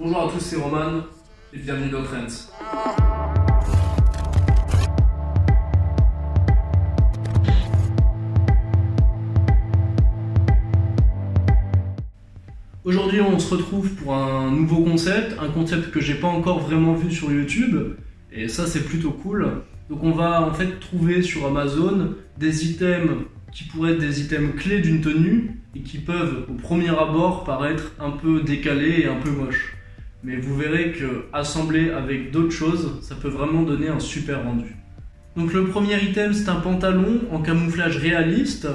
Bonjour à tous, c'est Roman et bienvenue dans Trends. Aujourd'hui, on se retrouve pour un nouveau concept, un concept que j'ai pas encore vraiment vu sur YouTube, et ça c'est plutôt cool. Donc on va en fait trouver sur Amazon des items qui pourraient être des items clés d'une tenue et qui peuvent au premier abord paraître un peu décalés et un peu moches. Mais vous verrez que assemblé avec d'autres choses, ça peut vraiment donner un super rendu. Donc le premier item, c'est un pantalon en camouflage réaliste.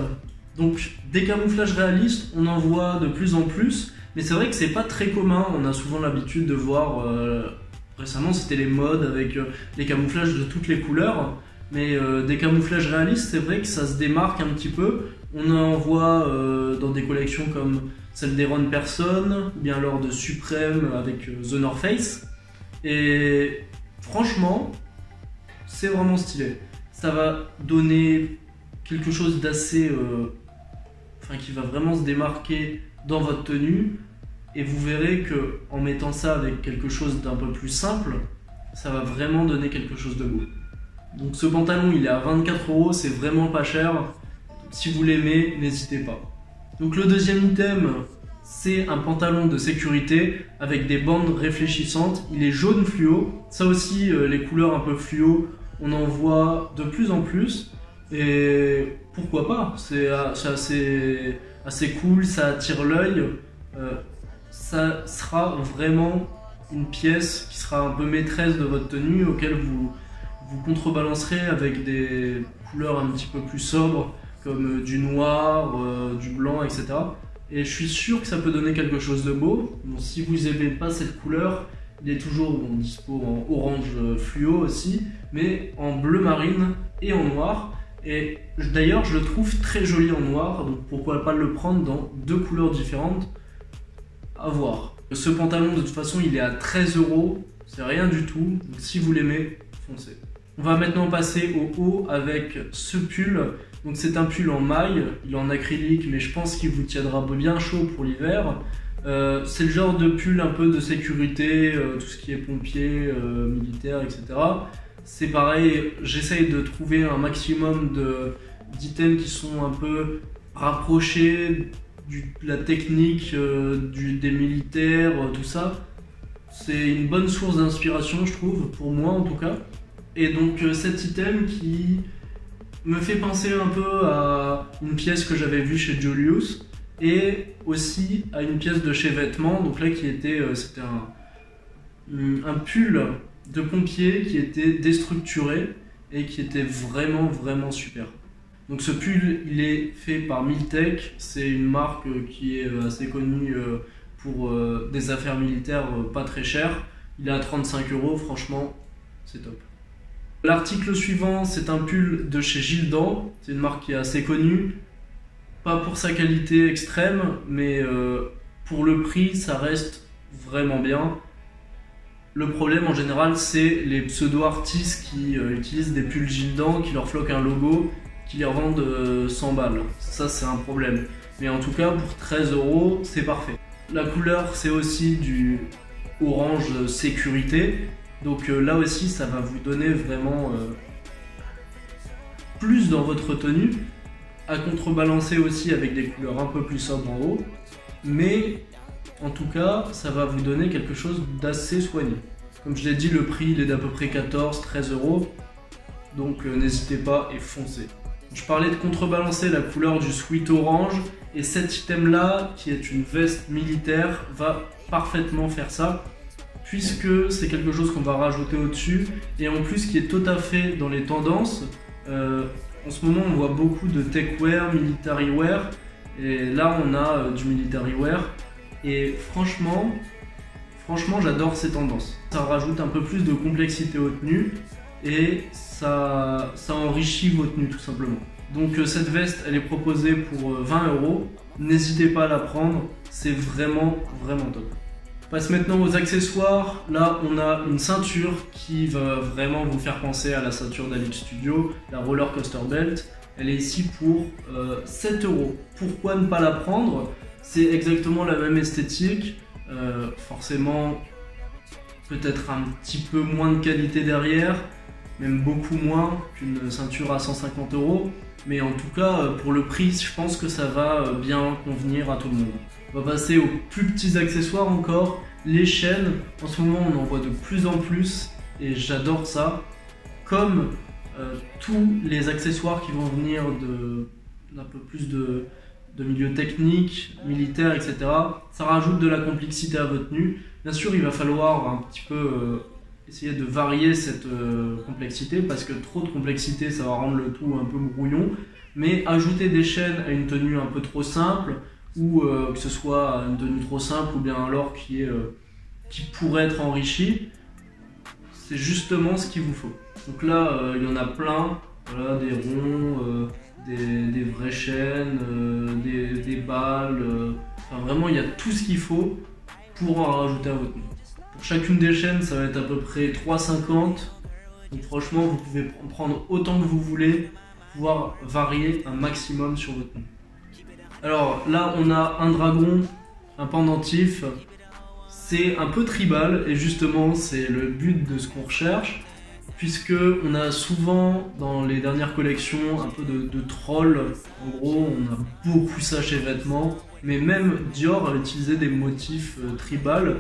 Donc des camouflages réalistes, on en voit de plus en plus, mais c'est vrai que c'est pas très commun. On a souvent l'habitude de voir, récemment c'était les modes avec des camouflages de toutes les couleurs, mais des camouflages réalistes, c'est vrai que ça se démarque un petit peu. On en voit dans des collections comme celle d'Aaron Person, ou bien alors de Supreme avec The North Face, et franchement, c'est vraiment stylé. Ça va donner quelque chose d'assez... qui va vraiment se démarquer dans votre tenue, et vous verrez que en mettant ça avec quelque chose d'un peu plus simple, ça va vraiment donner quelque chose de beau. Donc ce pantalon il est à 24 €, c'est vraiment pas cher. Si vous l'aimez, n'hésitez pas. Donc le deuxième item, c'est un pantalon de sécurité avec des bandes réfléchissantes. Il est jaune fluo. Ça aussi, les couleurs un peu fluo, on en voit de plus en plus. Et pourquoi pas, c'est assez cool, ça attire l'œil. Ça sera vraiment une pièce qui sera un peu maîtresse de votre tenue, auquel vous contrebalancerez avec des couleurs un petit peu plus sobres, comme du noir, du blanc, etc. Et je suis sûr que ça peut donner quelque chose de beau. Bon, si vous n'aimez pas cette couleur, il est toujours dispo en orange fluo aussi, mais en bleu marine et en noir. Et d'ailleurs, je le trouve très joli en noir, donc pourquoi pas le prendre dans deux couleurs différentes, à voir. Ce pantalon, de toute façon, il est à 13 €, c'est rien du tout, donc si vous l'aimez, foncez. On va maintenant passer au haut avec ce pull. Donc c'est un pull en maille, il est en acrylique, mais je pense qu'il vous tiendra bien chaud pour l'hiver. C'est le genre de pull un peu de sécurité, tout ce qui est pompier, militaire, etc. C'est pareil, j'essaye de trouver un maximum d'items qui sont un peu rapprochés de la technique des militaires, tout ça. C'est une bonne source d'inspiration, je trouve, pour moi en tout cas. Et donc cet item qui me fait penser un peu à une pièce que j'avais vue chez Julius et aussi à une pièce de chez Vêtements. Donc là c'était un pull de pompier qui était déstructuré et qui était vraiment super. Donc ce pull il est fait par Miltech, c'est une marque qui est assez connue pour des affaires militaires pas très chères. Il est à 35 €, franchement c'est top. L'article suivant, c'est un pull de chez Gildan, c'est une marque qui est assez connue, pas pour sa qualité extrême, mais pour le prix, ça reste vraiment bien. Le problème en général, c'est les pseudo-artistes qui utilisent des pulls Gildan, qui leur floquent un logo, qui les revendent 100 balles. Ça, c'est un problème. Mais en tout cas, pour 13 €, c'est parfait. La couleur, c'est aussi du orange sécurité. Donc là aussi, ça va vous donner vraiment plus dans votre tenue, à contrebalancer aussi avec des couleurs un peu plus sobres en haut. Mais en tout cas, ça va vous donner quelque chose d'assez soigné. Comme je l'ai dit, le prix il est d'à peu près 14-13 €. Donc n'hésitez pas et foncez. Je parlais de contrebalancer la couleur du sweat orange. Et cet item là, qui est une veste militaire, va parfaitement faire ça, puisque c'est quelque chose qu'on va rajouter au-dessus, et en plus qui est tout à fait dans les tendances. En ce moment on voit beaucoup de techwear, military wear, et là on a du military wear, et franchement j'adore ces tendances. Ça rajoute un peu plus de complexité aux tenues, et ça enrichit vos tenues tout simplement. Donc cette veste elle est proposée pour 20 €, n'hésitez pas à la prendre, c'est vraiment top. On passe maintenant aux accessoires. Là, on a une ceinture qui va vraiment vous faire penser à la ceinture d'Alix Studio, la Roller Coaster Belt. Elle est ici pour 7 €. Pourquoi ne pas la prendre? C'est exactement la même esthétique. Forcément, peut-être un petit peu moins de qualité derrière, même beaucoup moins qu'une ceinture à 150 €. Mais en tout cas, pour le prix, je pense que ça va bien convenir à tout le monde. On va passer aux plus petits accessoires encore, les chaînes. En ce moment, on en voit de plus en plus et j'adore ça. Comme tous les accessoires qui vont venir d'un peu plus de milieu technique, militaire, etc. Ça rajoute de la complexité à votre tenue. Bien sûr, il va falloir un petit peu essayer de varier cette complexité, parce que trop de complexité, ça va rendre le tout un peu brouillon. Mais ajouter des chaînes à une tenue un peu trop simple, ou que ce soit une tenue trop simple, ou bien alors qui pourrait être enrichie, c'est justement ce qu'il vous faut. Donc là, il y en a plein, voilà, des ronds, des vraies chaînes, des balles, enfin vraiment il y a tout ce qu'il faut pour en rajouter à votre tenue. Pour chacune des chaînes, ça va être à peu près 3,50 €. Donc franchement, vous pouvez en prendre autant que vous voulez, pouvoir varier un maximum sur votre tenue. Alors là, on a un dragon, un pendentif. C'est un peu tribal et justement, c'est le but de ce qu'on recherche, puisque on a souvent dans les dernières collections un peu de troll. En gros, on a beaucoup ça chez Vêtements, mais même Dior a utilisé des motifs tribal.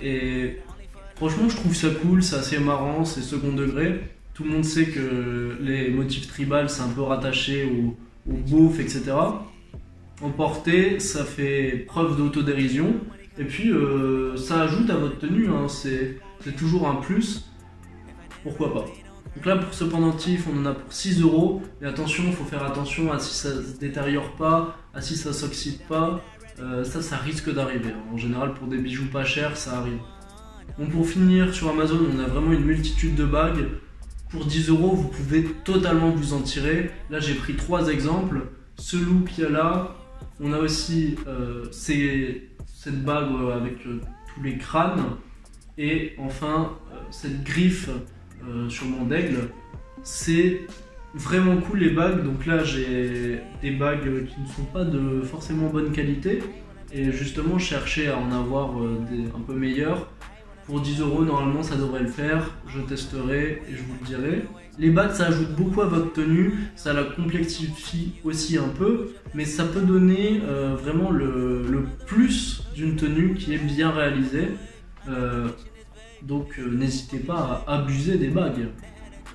Et franchement, je trouve ça cool, c'est assez marrant, c'est second degré. Tout le monde sait que les motifs tribal, c'est un peu rattaché au beauf, etc. En portée, ça fait preuve d'autodérision. Et puis, ça ajoute à votre tenue, hein. C'est toujours un plus. Pourquoi pas. Donc là, pour ce pendentif, on en a pour 6 €. Mais attention, il faut faire attention à si ça se détériore pas, à si ça s'oxyde pas. Ça risque d'arriver. En général, pour des bijoux pas chers, ça arrive. Bon, pour finir, sur Amazon, on a vraiment une multitude de bagues. Pour 10 €, vous pouvez totalement vous en tirer. Là, j'ai pris 3 exemples. Ce look qu'il y a là. On a aussi cette bague avec tous les crânes. Et enfin, cette griffe sur mon d'aigle. C'est vraiment cool les bagues. Donc là, j'ai des bagues qui ne sont pas de forcément bonne qualité. Et justement, je cherchais à en avoir un peu meilleurs. Pour 10 €, normalement, ça devrait le faire. Je testerai et je vous le dirai. Les bagues, ça ajoute beaucoup à votre tenue. Ça la complexifie aussi un peu. Mais ça peut donner vraiment le plus d'une tenue qui est bien réalisée. Donc n'hésitez pas à abuser des bagues.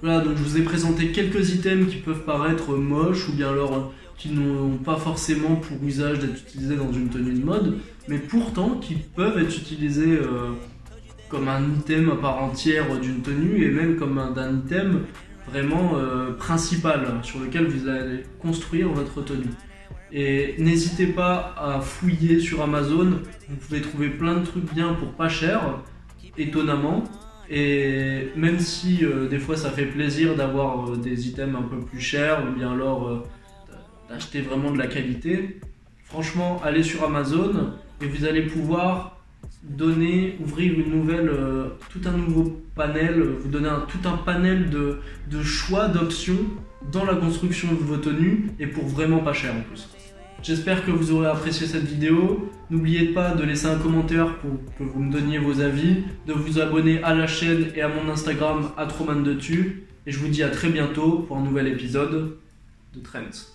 Voilà, donc je vous ai présenté quelques items qui peuvent paraître moches ou bien alors qui n'ont pas forcément pour usage d'être utilisés dans une tenue de mode, mais pourtant qui peuvent être utilisés comme un item à part entière d'une tenue et même comme un item vraiment principal sur lequel vous allez construire votre tenue. Et n'hésitez pas à fouiller sur Amazon, vous pouvez trouver plein de trucs bien pour pas cher, étonnamment. Et même si des fois ça fait plaisir d'avoir des items un peu plus chers ou bien alors d'acheter vraiment de la qualité, franchement allez sur Amazon et vous allez pouvoir ouvrir une nouvelle, tout un nouveau panel, vous donner tout un panel de choix, d'options dans la construction de vos tenues et pour vraiment pas cher en plus. J'espère que vous aurez apprécié cette vidéo. N'oubliez pas de laisser un commentaire pour que vous me donniez vos avis, de vous abonner à la chaîne et à mon Instagram @romandetu. Et je vous dis à très bientôt pour un nouvel épisode de Trends.